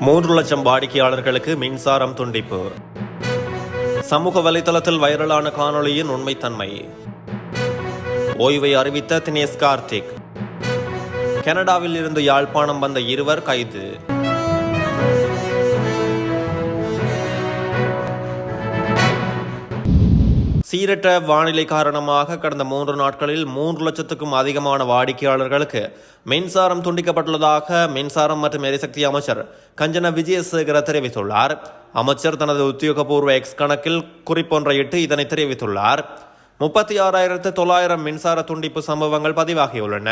3 லட்சம் வாடிக்கையாளர்களுக்கு மின்சாரம் துண்டிப்பு. சமூக வலைதளத்தில் வைரலான காணொளியின் உண்மைத்தன்மை. ஓய்வை அறிவித்த தினேஷ் கார்த்திக். கனடாவில் இருந்து யாழ்ப்பாணம் வந்த 2 கைது. சீரற்ற வானிலை காரணமாக கடந்த 3 நாட்களில் 3 லட்சத்துக்கும் அதிகமான வாடிக்கையாளர்களுக்கு மின்சாரம் துண்டிக்கப்பட்டுள்ளதாக மின்சாரம் மற்றும் எரிசக்தி அமைச்சர் கஞ்சன விஜயசேகர தெரிவித்துள்ளார். அமைச்சர் தனது உத்தியோகபூர்வ எக்ஸ் கணக்கில் குறிப்பொன்றை இட்டு இதனை தெரிவித்துள்ளார். 36,900 மின்சார துண்டிப்பு சம்பவங்கள் பதிவாகியுள்ளன.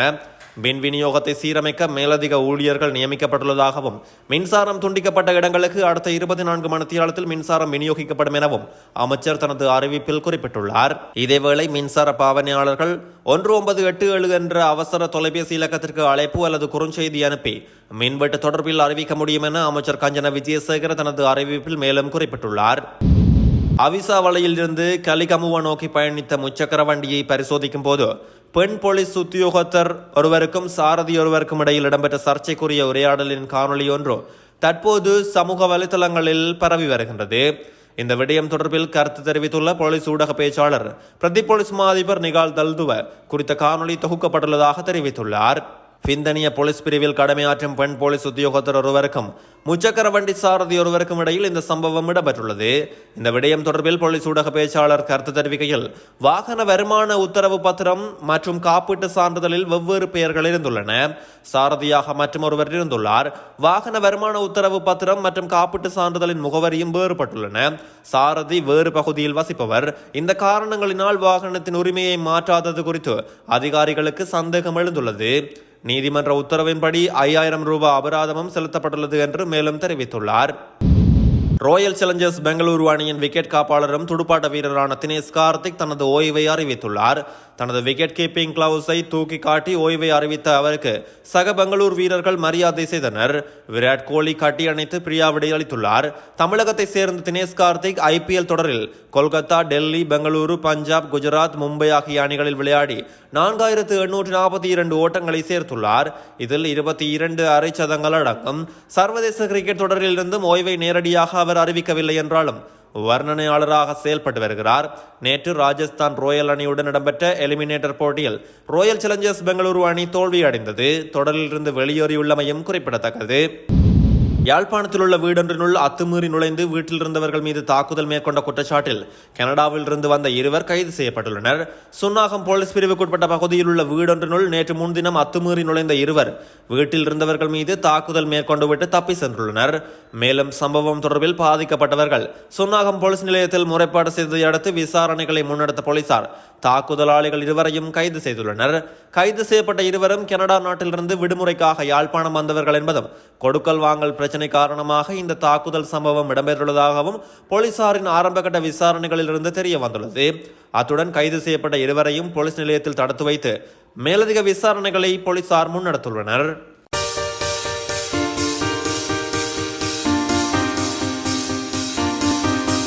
மின் விநியோகத்தை சீரமைக்க மேலதிக ஊழியர்கள் நியமிக்கப்பட்டுள்ளதாகவும் மின்சாரம் துண்டிக்கப்பட்ட இடங்களுக்கு அடுத்த 24 மணித்தியாலத்தில் மின்சாரம் விநியோகிக்கப்படும் எனவும் அமைச்சர் தனது அறிவிப்பில் குறிப்பிட்டுள்ளார். இதேவேளை மின்சார பாவனையாளர்கள் 1987 என்ற அவசர தொலைபேசி இலக்கத்திற்கு அழைப்பு அல்லது குறுஞ்செய்தி அனுப்பி மின்வெட்டு தொடர்பில் அறிவிக்க முடியும் என அமைச்சர் கஞ்சன விஜயசேகர தனது அறிவிப்பில் மேலும் குறிப்பிட்டுள்ளார். அவிசா வலையில் இருந்து கலிகமுவ நோக்கி பயணித்த முச்சக்கர வண்டியை பரிசோதிக்கும் போது பெண் போலீஸ் உத்தியோகத்தர் ஒருவருக்கும் சாரதி ஒருவருக்கும் இடையில் இடம்பெற்ற சர்ச்சைக்குரிய உரையாடலின் காணொலி ஒன்று தற்போது சமூக வலைதளங்களில் பரவி வருகின்றது. இந்த விடயம் தொடர்பில் கருத்து தெரிவித்துள்ள போலீஸ் ஊடக பேச்சாளர் பிரதி போலீஸ் மா அதிபர் நிகால் தல்துவ குறித்த காணொலி தொகுக்கப்பட்டுள்ளதாக தெரிவித்துள்ளார். பிந்தனிய போலீஸ் பிரிவில் கடமையாற்றும் பெண் போலீஸ் உத்தியோகத்தர் ஒருவருக்கும் முச்சக்கர வண்டி சாரதி ஒருவருக்கும் இடையில் இந்த சம்பவம் இடம்பெற்றுள்ளது. இந்த விடயம் தொடர்பில் போலீஸ் ஊடக பேச்சாளர் கருத்து தெரிவிக்கையில், வாகன வருமான உத்தரவு பத்திரம் மற்றும் காப்பீட்டு சான்றிதழில் வெவ்வேறு பெயர்கள் இருந்துள்ளன. சாரதியாக மற்றும் ஒருவர் இருந்துள்ளார். வாகன வருமான உத்தரவு பத்திரம் மற்றும் காப்பீட்டு சான்றிதழின் முகவரியும் வேறுபட்டுள்ளன. சாரதி வேறு பகுதியில் வசிப்பவர். இந்த காரணங்களினால் வாகனத்தின் உரிமையை மாற்றாதது குறித்து அதிகாரிகளுக்கு சந்தேகம் எழுந்துள்ளது. நீதிமன்ற உத்தரவின்படி 5,000 ரூபாய் அபராதமும் செலுத்தப்பட்டுள்ளது என்று மேலும் தெரிவித்துள்ளார். ராயல் சேலஞ்சர்ஸ் பெங்களூரு அணியின் விக்கெட் காப்பாளரும் துடுப்பாட்ட வீரரான தினேஷ் கார்த்திக் தனது ஓய்வை அறிவித்துள்ளார். தனது விக்கெட் கீப்பிங் கிளவுஸை தூக்கி காட்டி ஓய்வை அறிவித்த அவருக்கு சக பெங்களூர் வீரர்கள் மரியாதை செய்தனர். விராட் கோலி கட்டி அணைத்து பிரியா விடை அளித்துள்ளார். தமிழகத்தை சேர்ந்த தினேஷ் கார்த்திக் IPL தொடரில் கொல்கத்தா, டெல்லி, பெங்களூரு, பஞ்சாப், குஜராத், மும்பை ஆகிய அணிகளில் விளையாடி 4,842 ஓட்டங்களை சேர்த்துள்ளார். இதில் 22 அரை சதங்கள் அடங்கும். சர்வதேச கிரிக்கெட் தொடரில் இருந்தும் ஓய்வை நேரடியாக அவர் அறிவிக்கவில்லை என்றாலும் வர்ணனையாளராக செயல்பட்டு வருகிறார். நேற்று ராஜஸ்தான் ராயல் அணியுடன் இடம்பெற்ற எலிமினேட்டர் போட்டியில் ராயல் சேலஞ்சர்ஸ் பெங்களூரு அணி தோல்வியடைந்தது. தொடரில் இருந்து வெளியேறியுள்ளமையும் குறிப்பிடத்தக்கது. யாழ்ப்பாணத்தில் உள்ள வீடொன்றினுள் அத்துமீறி நுழைந்து வீட்டில் இருந்தவர்கள் மீது தாக்குதல் மேற்கொண்ட குற்றச்சாட்டில் கனடாவில் இருந்து வந்த 2 கைது செய்யப்பட்டுள்ளனர். சுன்னாகம் போலீஸ் பிரிவுக்குட்பட்ட பகுதியில் உள்ள வீடொன்றினுள் நேற்று முன்தினம் அத்துமீறி நுழைந்த 2 வீட்டில் இருந்தவர்கள் மீது தாக்குதல் மேற்கொண்டு விட்டு தப்பி சென்றுள்ளனர். மேலும் சம்பவம் தொடர்பில் பாதிக்கப்பட்டவர்கள் சுன்னாகம் போலீஸ் நிலையத்தில் முறைப்பாடு செய்ததை அடுத்து விசாரணைகளை முன்னெடுத்த போலீசார் தாக்குதலாளிகள் 2 கைது செய்துள்ளனர். கைது செய்யப்பட்ட 2 கனடா நாட்டிலிருந்து விடுமுறைக்காக யாழ்ப்பாணம் வந்தவர்கள் என்பதும் கொடுக்கல் வாங்கல் பிரச்சனை காரணமாக இந்த தாக்குதல் சம்பவம் இடம்பெற்றுள்ளதாகவும் போலீசாரின் ஆரம்பகட்ட விசாரணைகளில் இருந்து தெரிய வந்துள்ளது. அத்துடன் கைது செய்யப்பட்ட 2 போலீஸ் நிலையத்தில் தடுத்து வைத்து மேலதிக விசாரணைகளை போலீசார் முன்னெடுத்துள்ளனர்.